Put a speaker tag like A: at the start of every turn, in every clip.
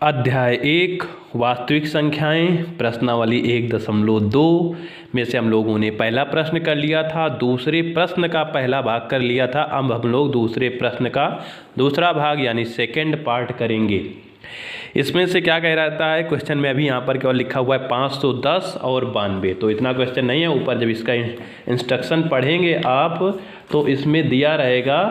A: अध्याय 1 वास्तविक संख्याएं प्रश्नावली 1.2 में से हम लोगों ने पहला प्रश्न कर लिया था, दूसरे प्रश्न का पहला भाग कर लिया था। अब हम लोग दूसरे प्रश्न का दूसरा भाग यानी सेकंड पार्ट करेंगे। इसमें से क्या कह रहता है क्वेश्चन में, अभी यहाँ पर केवल लिखा हुआ है 510 और 92, तो इतना क्वेश्चन नहीं है। ऊपर जब इसका इंस्ट्रक्शन पढ़ेंगे आप तो इसमें दिया रहेगा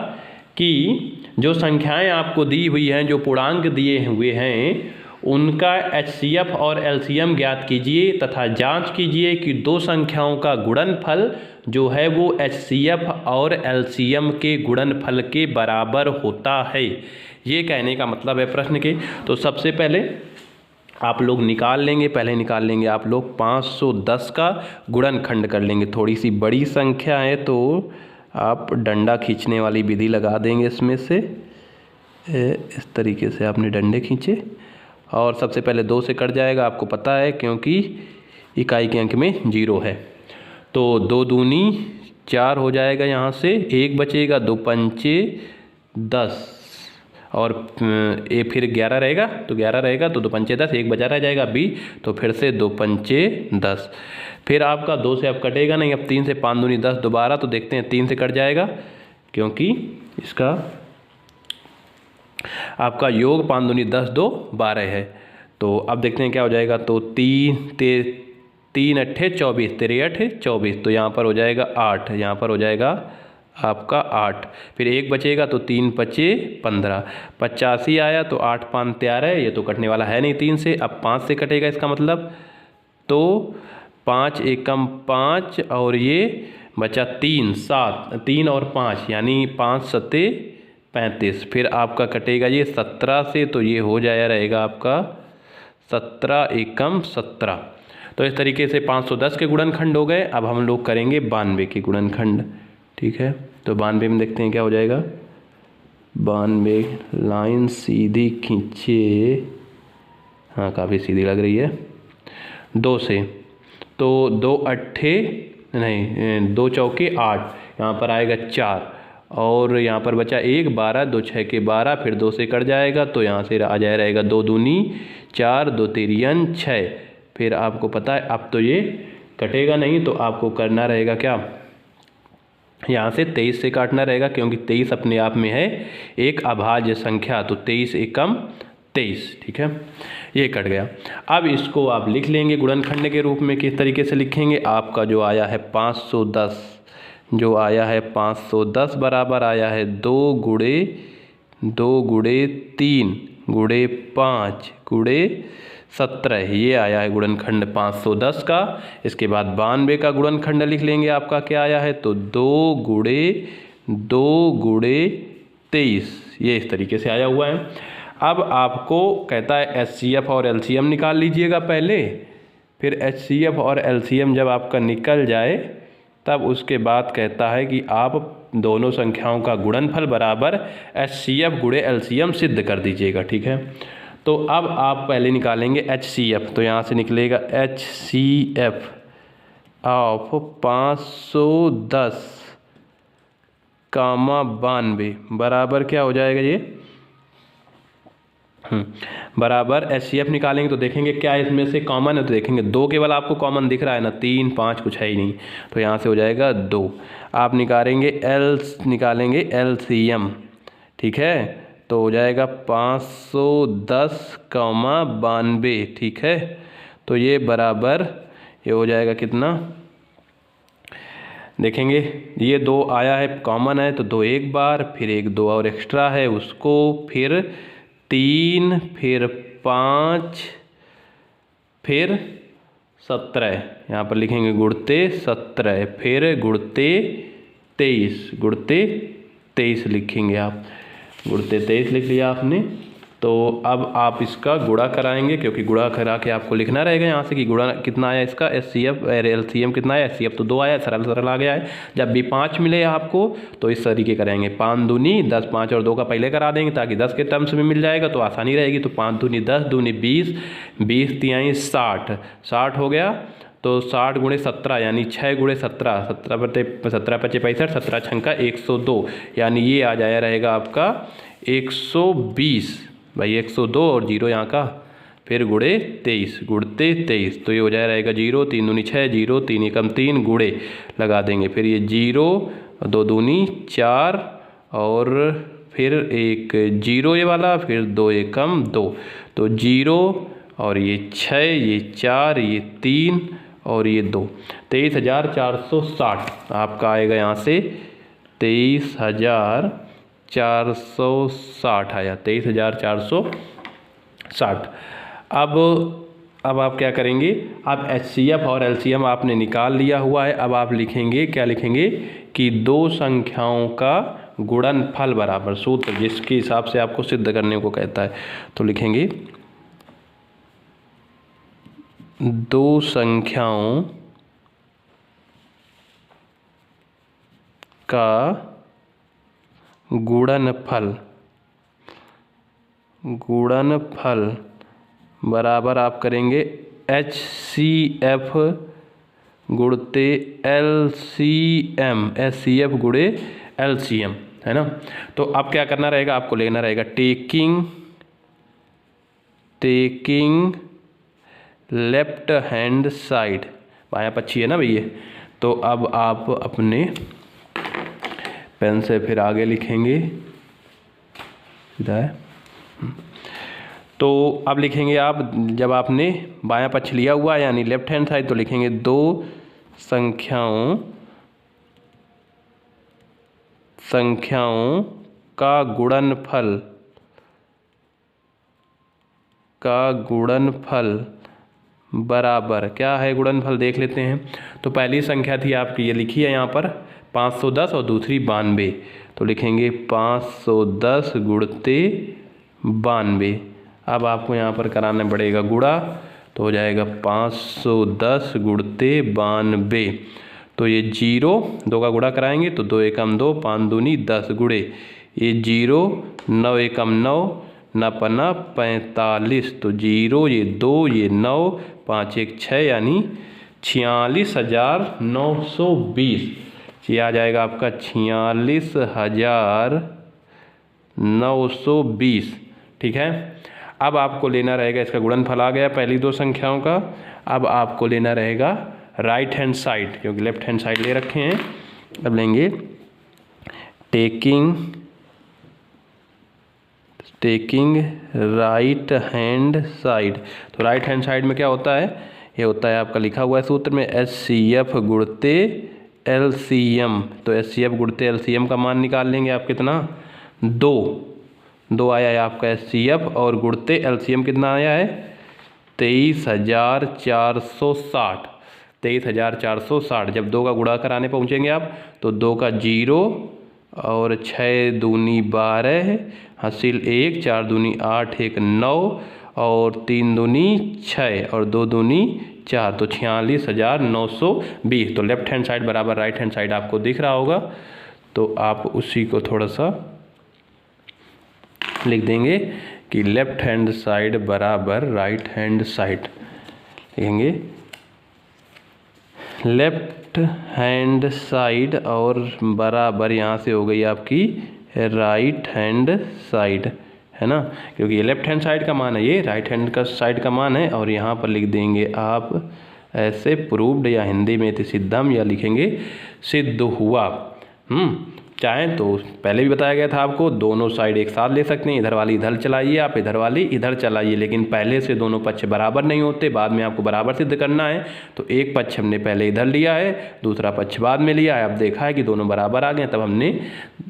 A: कि जो संख्याएं आपको दी हुई हैं, जो पूर्णांक दिए हुए हैं, उनका HCF और LCM ज्ञात कीजिए तथा जांच कीजिए कि दो संख्याओं का गुणनफल जो है वो HCF और LCM के गुणनफल के बराबर होता है। ये कहने का मतलब है प्रश्न के। तो सबसे पहले आप लोग निकाल लेंगे, पहले निकाल लेंगे आप लोग 510 का गुणनखंड कर लेंगे। थोड़ी सी बड़ी संख्या है तो आप डंडा खींचने वाली विधि लगा देंगे। इसमें से इस तरीके से आपने डंडे खींचे और सबसे पहले 2 से कट जाएगा, आपको पता है क्योंकि इकाई के अंक में 0 है। तो 2 दूनी 4 हो जाएगा, यहाँ से 1 बचेगा, 2 पंचे 10 और ये फिर 11 रहेगा, तो 11 रहेगा तो 2 पंचे 10, 1 बचा रह जाएगा बी, तो फिर से 2 पंचे 10। फिर आपका 2 से अब कटेगा नहीं, अब 3 से 5 दूनी 10 दोबारा, तो देखते हैं 3 से कट जाएगा क्योंकि इसका आपका योग 5 दूनी 10 2 12 है। तो अब देखते हैं क्या हो जाएगा। तो 3 अट्ठे 24, 3 अट्ठे 24, तो यहाँ पर हो जाएगा 8, यहाँ पर हो जाएगा आपका 8। फिर 1 बचेगा तो 3 पचे 15, 85 आया, तो 8 5 13, ये तो कटने वाला है नहीं 3 से। अब 5 से कटेगा इसका मतलब, तो 5 एकम 5 और ये बचा 3 7, 3 और 5 यानी 5 सत्ते 35। फिर आपका कटेगा ये 17 से, तो ये हो जाया रहेगा आपका 17 एकम 17। तो इस तरीके से 510 के गुणनखंड हो गए। अब हम लोग करेंगे 92 के गुणनखंड, ठीक है। तो 92 में देखते हैं क्या हो जाएगा। 92 लाइन सीधी खींचे, हाँ काफ़ी सीधी लग रही है। 2 से तो 2 अट्ठे नहीं 2 चौके 8, यहाँ पर आएगा 4 और यहाँ पर बचा 1 12, 2 6 के 12, फिर 2 से कट जाएगा तो यहाँ से आ जाए रहेगा 2 दूनी 4, 2 तिरियन 6। फिर आपको पता है अब तो ये कटेगा नहीं, तो आपको करना रहेगा क्या, यहाँ से 23 से काटना रहेगा क्योंकि 23 अपने आप में है एक अभाज्य संख्या, तो 23 एकम 23, ठीक है। ये कट गया। अब इसको आप लिख लेंगे गुणनखंड के रूप में। किस तरीके से लिखेंगे, आपका जो आया है 510, जो आया है 510 बराबर आया है 2 गुणे 3 गुणे 5 गुणे 17, ये आया है गुणनखंड 510 का। इसके बाद 92 का गुणनखंड लिख लेंगे। आपका क्या आया है, तो 2 गुणे 23, ये इस तरीके से आया हुआ है। अब आपको कहता है HCF और LCM निकाल लीजिएगा पहले। फिर HCF और LCM जब आपका निकल जाए तब उसके बाद कहता है कि आप दोनों संख्याओं का गुणनफल बराबर HCF गुणे LCM सिद्ध कर दीजिएगा, ठीक है। तो अब आप पहले निकालेंगे HCF, तो यहाँ से निकलेगा HCF ऑफ 510 कामा 92 बराबर क्या हो जाएगा ये बराबर HCF निकालेंगे तो देखेंगे क्या इसमें से कॉमन है, तो देखेंगे 2 केवल आपको कॉमन दिख रहा है ना, 3 5 कुछ है ही नहीं, तो यहाँ से हो जाएगा 2। आप निकालेंगे LCM, ठीक है, तो हो जाएगा 510 कामा 92, ठीक है। तो ये बराबर ये हो जाएगा कितना, देखेंगे ये 2 आया है कॉमन है, तो 2 एक बार, फिर 1 2 और एक्स्ट्रा है उसको, फिर 3, फिर 5, फिर 17, यहाँ पर लिखेंगे गुणते 17, फिर गुणते 23 लिखेंगे आप, गुणते 23 लिख लिया आपने। तो अब आप इसका गुणा कराएंगे क्योंकि गुणा करा के आपको लिखना रहेगा यहाँ से कि गुणा कितना आया इसका, HCF और LCM कितना आया, HCF तो 2 आया, सरल आ गया है। जब भी 5 मिले आपको तो इस तरीके करेंगे, 5 दूनी 10, 5 और 2 का पहले करा देंगे ताकि 10 के टर्म्स में मिल जाएगा तो आसानी रहेगी। तो 5 दूनी 10, दूनी 20, 20 तिहाई 60, 60 हो गया। तो 60 गुणे 17 यानी 6 गुणे 17, 17 पचे 65, 17 छंका 102, यानी ये आ जाया रहेगा आपका 120। भाई 102 और 0 यहाँ का फिर गुणे 23 गुणते 23, तो ये हो जाएगा 0 3 दूनी 6 0 3 एकम 3 गुणे लगा देंगे, फिर ये 0 2 दूनी 4 और फिर एक 0 ये वाला, फिर 2 एकम 2, तो 0 और ये 6 ये 4 ये 3 और ये 2, 23,460 आपका आएगा यहाँ से 23,460 आया, 23,460। अब आप क्या करेंगे, आप HCF और LCM आपने निकाल लिया हुआ है। अब आप लिखेंगे, क्या लिखेंगे कि दो संख्याओं का गुणनफल बराबर, सूत्र जिसके हिसाब से आपको सिद्ध करने को कहता है, तो लिखेंगे दो संख्याओं का गुणनफल बराबर आप करेंगे HCF गुणते LCM, HCF गुणे LCM, है ना। तो अब क्या करना रहेगा, आपको लेना रहेगा टेकिंग लेफ्ट हैंड साइड, बायां पक्षी है ना भैया। तो अब आप अपने पेन से फिर आगे लिखेंगे, सीधा है। तो अब लिखेंगे आप, जब आपने बायां पक्ष लिया हुआ है यानी लेफ्ट हैंड साइड, तो लिखेंगे दो संख्याओं का गुणनफल बराबर, क्या है गुणनफल देख लेते हैं। तो पहली संख्या थी आपकी, ये लिखी है यहाँ पर 510 और दूसरी 92, तो लिखेंगे 510 गुणते 92। अब आपको यहाँ पर कराना पड़ेगा गुणा, तो हो जाएगा 510 गुणते 92, तो ये 0 2 का गुणा कराएंगे तो 2 एकम 2 5 दूनी 10 गुणे ये 0 9 एकम 9 9 पन्ना 45, तो 0 ये 2 ये 9 5 1 6 यानी 46,920, ये आ जाएगा आपका 46,920। ठीक है। अब आपको लेना रहेगा, इसका गुणनफल आ गया पहली दो संख्याओं का। अब आपको लेना रहेगा राइट हैंड साइड, क्योंकि लेफ्ट हैंड साइड ले रखे हैं। अब लेंगे टेकिंग राइट हैंड साइड। तो राइट हैंड साइड में क्या होता है, ये होता है आपका लिखा हुआ है सूत्र में HCF गुणते LCM। तो HCF गुणते LCM का मान निकाल लेंगे आप, कितना 2 आया है आपका HCF, और गुणते LCM कितना आया है 23,460, 23,460। जब 2 का गुणा कराने पहुँचेंगे आप, तो 2 का 0 और 6 दूनी 12 हासिल 1 4 दूनी 8 1 9 और 3 दूनी 6 और 2 दूनी 4, तो 46,920। तो लेफ्ट हैंड साइड बराबर राइट हैंड साइड आपको दिख रहा होगा, तो आप उसी को थोड़ा सा लिख देंगे कि लेफ्ट हैंड साइड बराबर राइट हैंड साइड। लिखेंगे लेफ्ट हैंड साइड और बराबर यहाँ से हो गई आपकी राइट हैंड साइड, है ना, क्योंकि ये लेफ्ट हैंड साइड का मान है, ये राइट हैंड का साइड का मान है। और यहाँ पर लिख देंगे आप ऐसे प्रूव्ड, या हिंदी में सिद्धम, या लिखेंगे सिद्ध हुआ। चाहें तो पहले भी बताया गया था आपको, दोनों साइड एक साथ ले सकते हैं, इधर वाली इधर चलाइए, आप इधर वाली इधर चलाइए, लेकिन पहले से दोनों पक्ष बराबर नहीं होते, बाद में आपको बराबर सिद्ध करना है। तो एक पक्ष हमने पहले इधर लिया है, दूसरा पक्ष बाद में लिया है। अब देखा है कि दोनों बराबर आ गए, तब हमने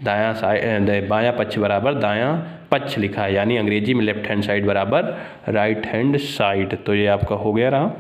A: दायां साइड बायां पक्ष बराबर दायां पक्ष लिखा है, यानी अंग्रेजी में लेफ्ट हैंड साइड बराबर राइट हैंड साइड। तो ये आपका हो गया रहा।